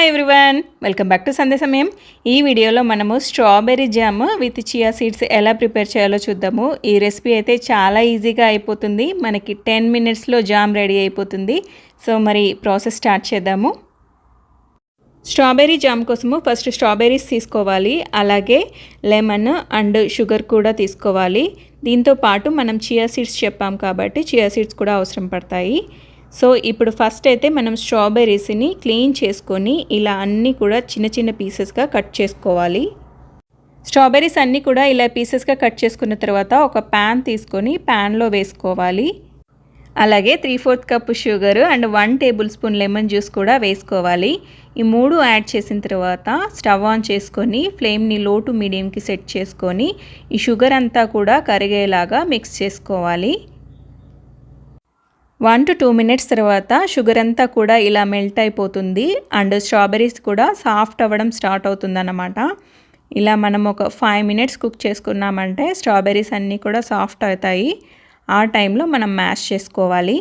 Hi everyone, welcome back to Sandeshamayam. ఈ వీడియోలో మనము strawberry jam with chia seeds ఎలా ప్రిపేర్ చేయాలో చూద్దాము. ఈ రెసిపీ అయితే చాలా ఈజీగా అయిపోతుంది. మనకి 10 మినిట్స్లో జామ్ రెడీ అయిపోతుంది. సో మరి ప్రాసెస్ స్టార్ట్ చేద్దాము. స్ట్రాబెర్రీ జామ్ కోసము ఫస్ట్ స్ట్రాబెర్రీస్ తీసుకోవాలి, అలాగే లెమన్ అండ్ షుగర్ కూడా తీసుకోవాలి. దీంతో పాటు మనం చియా సీడ్స్ చెప్పాం కాబట్టి చియా సీడ్స్ కూడా అవసరం పడతాయి. సో ఇప్పుడు ఫస్ట్ అయితే మనం స్ట్రాబెర్రీస్ని క్లీన్ చేసుకొని ఇలా అన్నీ కూడా చిన్న చిన్న పీసెస్గా కట్ చేసుకోవాలి. స్ట్రాబెర్రీస్ అన్నీ కూడా ఇలా పీసెస్గా కట్ చేసుకున్న తర్వాత ఒక ప్యాన్ తీసుకొని ప్యాన్లో వేసుకోవాలి. అలాగే 3/4 cup sugar and 1 table spoon lemon juice కూడా వేసుకోవాలి. ఈ 3 యాడ్ చేసిన తర్వాత స్టవ్ ఆన్ చేసుకొని ఫ్లేమ్ని లో టు మీడియంకి సెట్ చేసుకొని ఈ షుగర్ అంతా కూడా కరిగేలాగా మిక్స్ చేసుకోవాలి. 1 to 2 మినిట్స్ తర్వాత షుగర్ అంతా కూడా ఇలా మెల్ట్ అయిపోతుంది అండ్ స్ట్రాబెర్రీస్ కూడా సాఫ్ట్ అవ్వడం స్టార్ట్ అవుతుందన్నమాట. ఇలా మనం ఒక 5 మినిట్స్ కుక్ చేసుకున్నామంటే స్ట్రాబెర్రీస్ అన్నీ కూడా సాఫ్ట్ అవుతాయి. ఆ టైంలో మనం మ్యాష్ చేసుకోవాలి.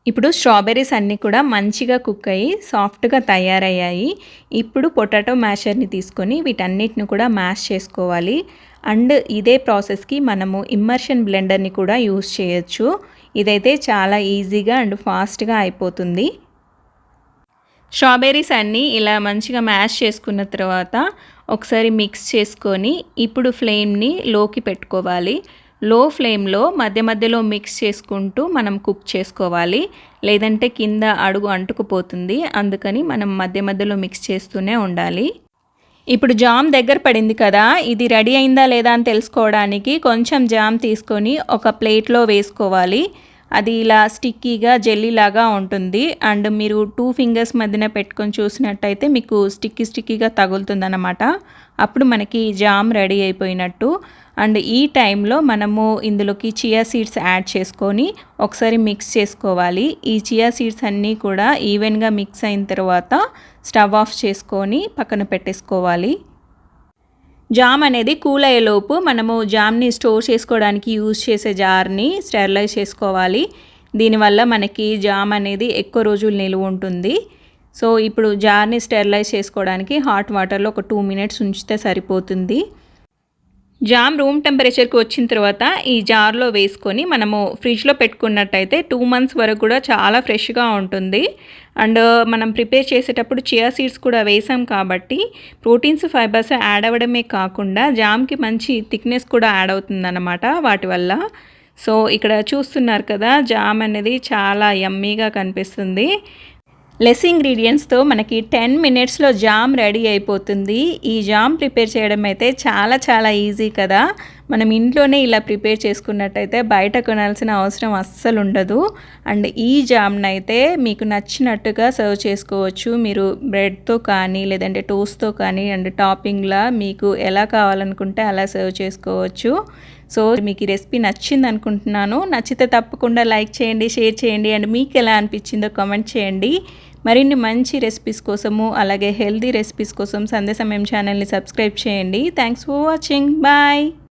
ఇప్పుడు స్ట్రాబెర్రీస్ అన్నీ కూడా మంచిగా కుక్ అయ్యి సాఫ్ట్గా తయారయ్యాయి. ఇప్పుడు పొటాటో మ్యాషర్ని తీసుకొని వీటన్నిటిని కూడా మ్యాష్ చేసుకోవాలి. అండ్ ఇదే ప్రాసెస్కి మనము ఇమ్మర్షన్ బ్లెండర్ని కూడా యూస్ చేయొచ్చు. ఇదైతే చాలా ఈజీగా అండ్ ఫాస్ట్గా అయిపోతుంది. స్ట్రాబెర్రీస్ అన్నీ ఇలా మంచిగా మ్యాష్ చేసుకున్న తర్వాత ఒకసారి మిక్స్ చేసుకొని ఇప్పుడు ఫ్లేమ్ని లోకి పెట్టుకోవాలి. లో ఫ్లేమ్లో మధ్య మధ్యలో మిక్స్ చేసుకుంటూ మనం కుక్ చేసుకోవాలి, లేదంటే కింద అడుగు అంటుకుపోతుంది. అందుకని మనం మధ్య మధ్యలో మిక్స్ చేస్తూనే ఉండాలి. ఇప్పుడు జామ్ దగ్గర పడింది కదా, ఇది రెడీ అయిందా లేదా అని తెలుసుకోవడానికి కొంచెం జామ్ తీసుకొని ఒక ప్లేట్లో వేసుకోవాలి. అది ఇలా స్టిక్కీగా జెల్లీలాగా ఉంటుంది అండ్ మీరు 2 ఫింగర్స్ మధ్యన పెట్టుకొని చూసినట్టయితే మీకు స్టిక్కీగా తగులుతుందన్నమాట. అప్పుడు మనకి జామ్ రెడీ అయిపోయినట్టు. అండ్ ఈ టైంలో మనము ఇందులోకి చియా సీడ్స్ యాడ్ చేసుకొని ఒకసారి మిక్స్ చేసుకోవాలి. ఈ చియా సీడ్స్ అన్నీ కూడా ఈవెన్గా మిక్స్ అయిన తర్వాత స్టవ్ ఆఫ్ చేసుకొని పక్కన పెట్టేసుకోవాలి. జామ్ అనేది కూల్ అయ్యేలోపు మనము జామ్ని స్టోర్ చేసుకోవడానికి యూజ్ చేసే జార్ని స్టెరిలైజ్ చేసుకోవాలి. దీనివల్ల మనకి జామ్ అనేది ఎక్కువ రోజులు నిలువ ఉంటుంది. సో ఇప్పుడు జార్ని స్టెరిలైజ్ చేసుకోవడానికి హాట్ వాటర్లో ఒక 2 మినిట్స్ ఉంచితే సరిపోతుంది. జామ్ రూమ్ టెంపరేచర్కి వచ్చిన తర్వాత ఈ జార్లో వేసుకొని మనము ఫ్రిడ్జ్లో పెట్టుకున్నట్టయితే 2 మంత్స్ వరకు కూడా చాలా ఫ్రెష్గా ఉంటుంది. అండ్ మనం ప్రిపేర్ చేసేటప్పుడు చియా సీడ్స్ కూడా వేసాం కాబట్టి ప్రోటీన్స్, ఫైబర్స్ యాడ్ అవ్వడమే కాకుండా జామ్కి మంచి థిక్నెస్ కూడా యాడ్ అవుతుందన్నమాట వాటి వల్ల. సో ఇక్కడ చూస్తున్నారు కదా, జామ్ అనేది చాలా యమ్మీగా కనిపిస్తుంది. లెస్ ఇంగ్రీడియంట్స్తో మనకి 10 మినిట్స్లో జామ్ రెడీ అయిపోతుంది. ఈ జామ్ ప్రిపేర్ చేయడం అయితే చాలా ఈజీ కదా. మనం ఇంట్లోనే ఇలా ప్రిపేర్ చేసుకున్నట్టయితే బయట కొనాల్సిన అవసరం అస్సలు ఉండదు. అండ్ ఈ జామ్ని అయితే మీకు నచ్చినట్టుగా సర్వ్ చేసుకోవచ్చు. మీరు బ్రెడ్తో కానీ లేదంటే టోస్ట్తో కానీ అండ్ టాపింగ్లా మీకు ఎలా కావాలనుకుంటే అలా సర్వ్ చేసుకోవచ్చు. సో మీకు ఈ రెసిపీ నచ్చింది అనుకుంటున్నాను. నచ్చితే తప్పకుండా లైక్ చేయండి, షేర్ చేయండి అండ్ మీకు ఎలా అనిపించిందో కామెంట్ చేయండి. మరిన్ని మంచి రెసిపీస్ కోసము అలాగే హెల్దీ రెసిపీస్ కోసం సందేశమయం ఛానల్ని సబ్స్క్రైబ్ చేయండి. Thanks for watching. బాయ్.